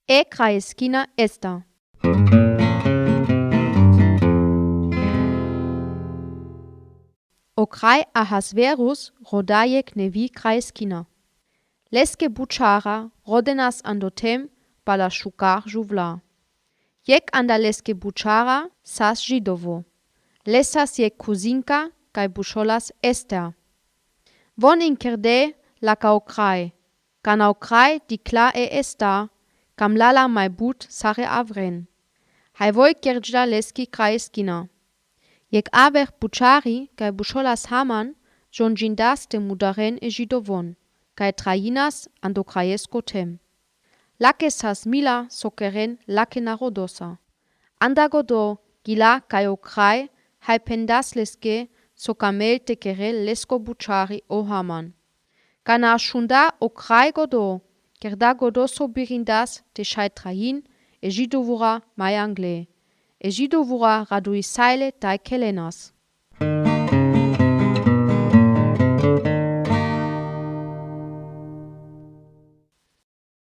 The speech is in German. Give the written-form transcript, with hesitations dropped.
E kraeskina esta. O kraj Ahasverus rodaje knevi kraeskina. Leske bučara rodenas andotem bala šukar žuvla. Jek anda leske bučara sas židovo. Lesas je kuzinka kaj bušolas Ester. Von inkerde laka o kraj. Kana o kraj di kla Ester, kam lala maj but sare avren. Hajvoj kerđa leski kraeskina. Jek aver bučari kaj bušolas Haman, jon džindaste mudaren židovon, kaj trajinas ando krajesko tem. Lake sas mila sokeren lake narodosa. Andagodo gila kaj o kraj, haj pendas leske sokamel tekere lesko bučari o Haman. Kana šunda o kraj godo, kerda godo so birindas te šaj trajin, židovura majangle. Židovura radu isajle taj kelenas.